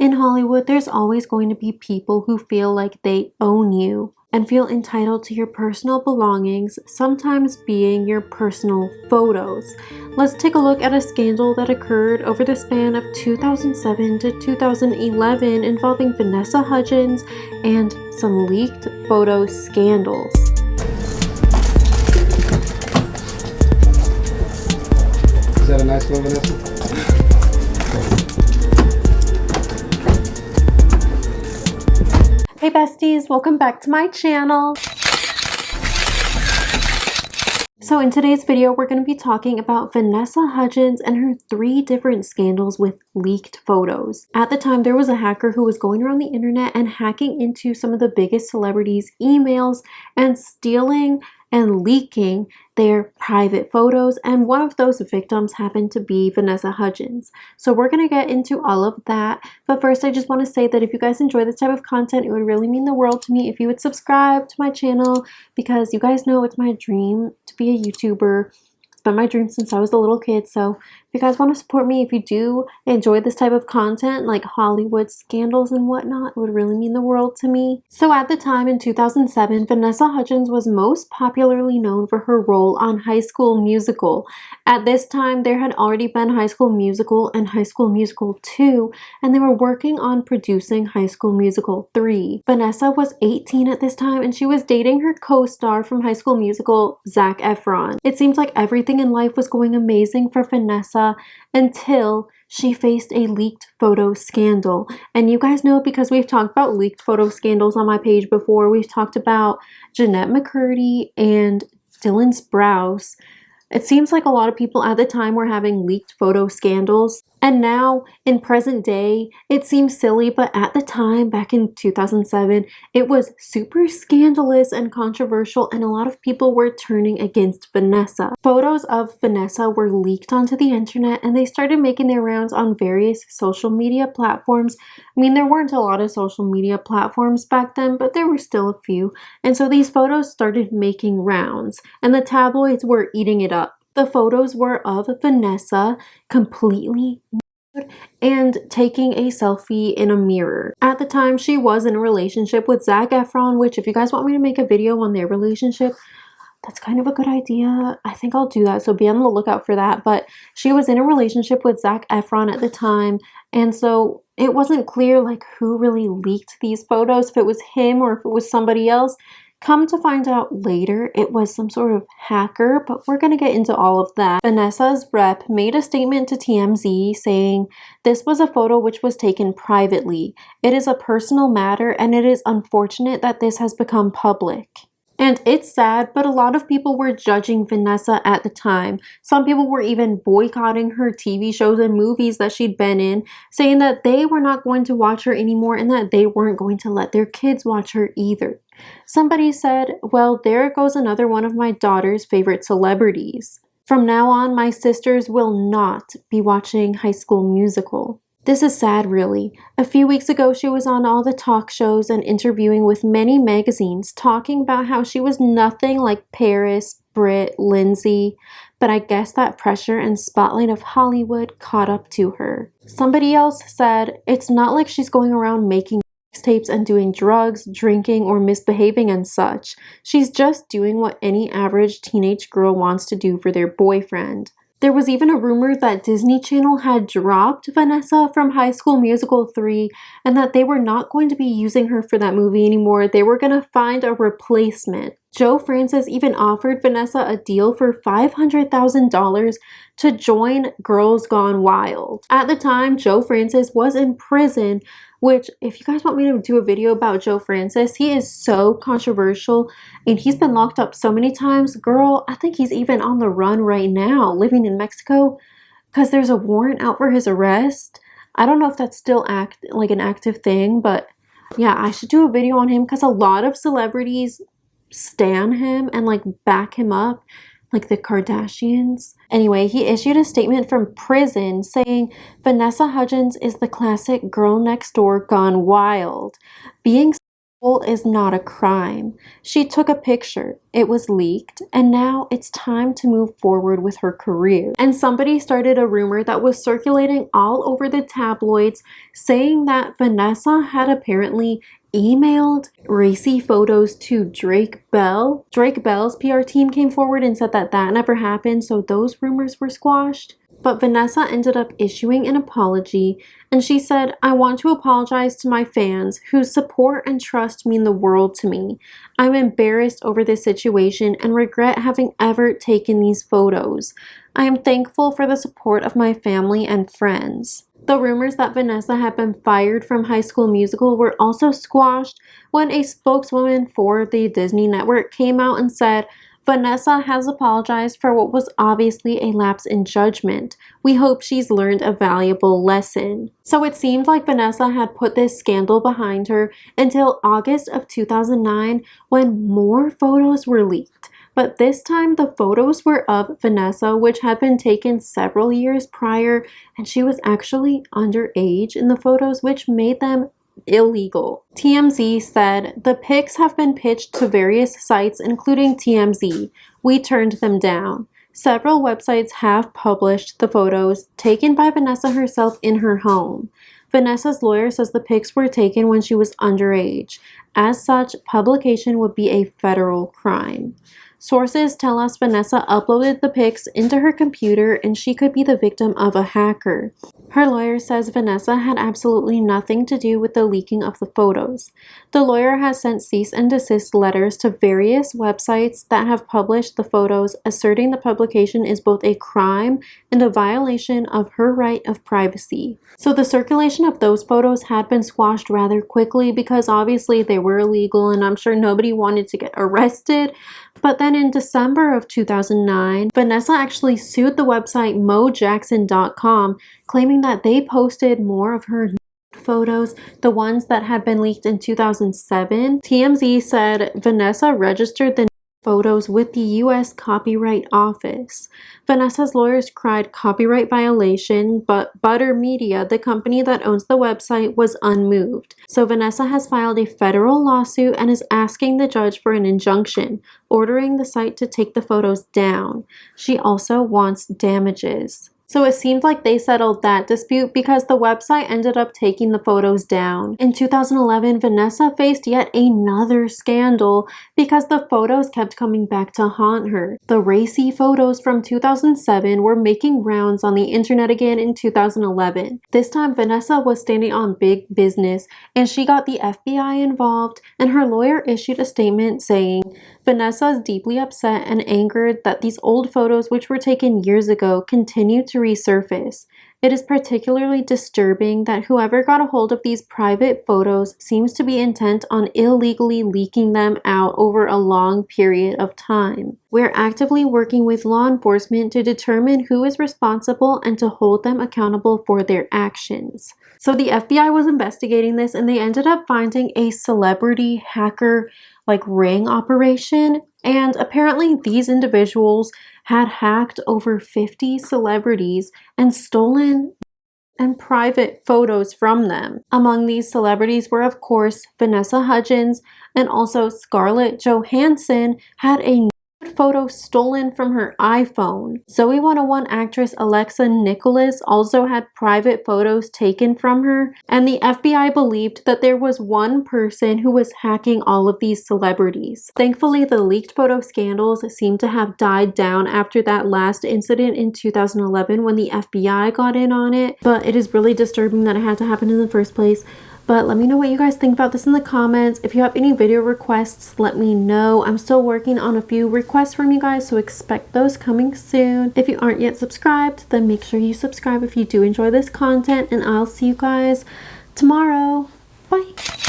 In Hollywood, there's always going to be people who feel like they own you and feel entitled to your personal belongings, sometimes being your personal photos. Let's take a look at a scandal that occurred over the span of 2007 to 2011 involving Vanessa Hudgens and some leaked photo scandals. Is that a nice one, Vanessa? Hey besties, welcome back to my channel. So in today's video, we're going to be talking about Vanessa Hudgens and her 3 different scandals with leaked photos. At the time, there was a hacker who was going around the internet and hacking into some of the biggest celebrities' emails and stealing and leaking their private photos, and one of those victims happened to be Vanessa Hudgens. So we're going to get into all of that, but first I just want to say that if you guys enjoy this type of content, it would really mean the world to me if you would subscribe to my channel, because you guys know it's my dream to be a YouTuber. It's been my dream since I was a little kid, so if you guys want to support me, if you do enjoy this type of content like Hollywood scandals and whatnot, it would really mean the world to me. So at the time in 2007, Vanessa Hudgens was most popularly known for her role on High School Musical. At this time, there had already been High School Musical and High School Musical 2, and they were working on producing High School Musical 3. Vanessa was 18 at this time, and she was dating her co-star from High School Musical, Zac Efron. It seems like everything in life was going amazing for Vanessa until she faced a leaked photo scandal. And you guys know, because we've talked about leaked photo scandals on my page before. We've talked about Jeanette McCurdy and Dylan Sprouse. It seems like a lot of people at the time were having leaked photo scandals. And now, in present day, it seems silly, but at the time, back in 2007, it was super scandalous and controversial, and a lot of people were turning against Vanessa. Photos of Vanessa were leaked onto the internet, and they started making their rounds on various social media platforms. I mean, there weren't a lot of social media platforms back then, but there were still a few. And so these photos started making rounds, and the tabloids were eating it up. The photos were of Vanessa completely nude and taking a selfie in a mirror. At the time, she was in a relationship with Zac Efron, which if you guys want me to make a video on their relationship, that's kind of a good idea. I think I'll do that, so be on the lookout for that. But she was in a relationship with Zac Efron at the time, and so it wasn't clear like who really leaked these photos, if it was him or if it was somebody else. Come to find out later, it was some sort of hacker, but we're going to get into all of that. Vanessa's rep made a statement to TMZ saying, "This was a photo which was taken privately. It is a personal matter, and it is unfortunate that this has become public." And it's sad, but a lot of people were judging Vanessa at the time. Some people were even boycotting her TV shows and movies that she'd been in, saying that they were not going to watch her anymore and that they weren't going to let their kids watch her either. Somebody said, "Well, there goes another one of my daughter's favorite celebrities. From now on, my sisters will not be watching High School Musical." This is sad, really. A few weeks ago, she was on all the talk shows and interviewing with many magazines, talking about how she was nothing like Paris, Britt, Lindsay, but I guess that pressure and spotlight of Hollywood caught up to her. Somebody else said, "It's not like she's going around making tapes and doing drugs, drinking, or misbehaving and such. She's just doing what any average teenage girl wants to do for their boyfriend." There was even a rumor that Disney Channel had dropped Vanessa from High School Musical 3 and that they were not going to be using her for that movie anymore. They were going to find a replacement. Joe Francis even offered Vanessa a deal for $500,000 to join Girls Gone Wild. At the time, Joe Francis was in prison, which, if you guys want me to do a video about Joe Francis, he is so controversial and he's been locked up so many times. Girl, I think he's even on the run right now, living in Mexico, because there's a warrant out for his arrest. I don't know if that's still an active thing, but yeah, I should do a video on him because a lot of celebrities stan him and like back him up, like the Kardashians. Anyway, he issued a statement from prison saying Vanessa Hudgens is the classic girl next door gone wild. Being is not a crime. She took a picture, it was leaked, and now it's time to move forward with her career. And somebody started a rumor that was circulating all over the tabloids saying that Vanessa had apparently emailed racy photos to Drake Bell. Drake Bell's PR team came forward and said that that never happened, so those rumors were squashed. But Vanessa ended up issuing an apology, and she said, "I want to apologize to my fans whose support and trust mean the world to me. I'm embarrassed over this situation and regret having ever taken these photos. I am thankful for the support of my family and friends." The rumors that Vanessa had been fired from High School Musical were also squashed when a spokeswoman for the Disney network came out and said, "Vanessa has apologized for what was obviously a lapse in judgment. We hope she's learned a valuable lesson." So it seemed like Vanessa had put this scandal behind her until August of 2009 when more photos were leaked. But this time the photos were of Vanessa, which had been taken several years prior, and she was actually underage in the photos, which made them illegal. TMZ said, "The pics have been pitched to various sites, including TMZ. We turned them down. Several websites have published the photos taken by Vanessa herself in her home. Vanessa's lawyer says the pics were taken when she was underage. As such, publication would be a federal crime." Sources tell us Vanessa uploaded the pics into her computer and she could be the victim of a hacker. Her lawyer says Vanessa had absolutely nothing to do with the leaking of the photos. The lawyer has sent cease and desist letters to various websites that have published the photos, asserting the publication is both a crime and a violation of her right of privacy. So the circulation of those photos had been squashed rather quickly because obviously they were illegal and I'm sure nobody wanted to get arrested. But then in December of 2009, Vanessa actually sued the website mojackson.com, claiming that they posted more of her photos, the ones that had been leaked in 2007. TMZ said Vanessa registered the photos with the U.S. Copyright Office. Vanessa's lawyers cried copyright violation, but Butter Media, the company that owns the website, was unmoved. So Vanessa has filed a federal lawsuit and is asking the judge for an injunction, ordering the site to take the photos down. She also wants damages. So it seemed like they settled that dispute because the website ended up taking the photos down. In 2011, Vanessa faced yet another scandal because the photos kept coming back to haunt her. The racy photos from 2007 were making rounds on the internet again in 2011. This time, Vanessa was standing on big business and she got the FBI involved, and her lawyer issued a statement saying, "Vanessa is deeply upset and angered that these old photos, which were taken years ago, continue to resurface. It is particularly disturbing that whoever got a hold of these private photos seems to be intent on illegally leaking them out over a long period of time. We're actively working with law enforcement to determine who is responsible and to hold them accountable for their actions." So the FBI was investigating this and they ended up finding a celebrity hacker ring operation, and apparently these individuals had hacked over 50 celebrities and stolen and private photos from them. Among these celebrities were of course Vanessa Hudgens, and also Scarlett Johansson had a photo stolen from her iPhone. Zoe 101 actress Alexa Nicholas also had private photos taken from her, and the FBI believed that there was one person who was hacking all of these celebrities. Thankfully, the leaked photo scandals seem to have died down after that last incident in 2011 when the FBI got in on it, but it is really disturbing that it had to happen in the first place. But let me know what you guys think about this in the comments. If you have any video requests, let me know. I'm still working on a few requests from you guys, so expect those coming soon. If you aren't yet subscribed, then make sure you subscribe if you do enjoy this content, and I'll see you guys tomorrow. Bye!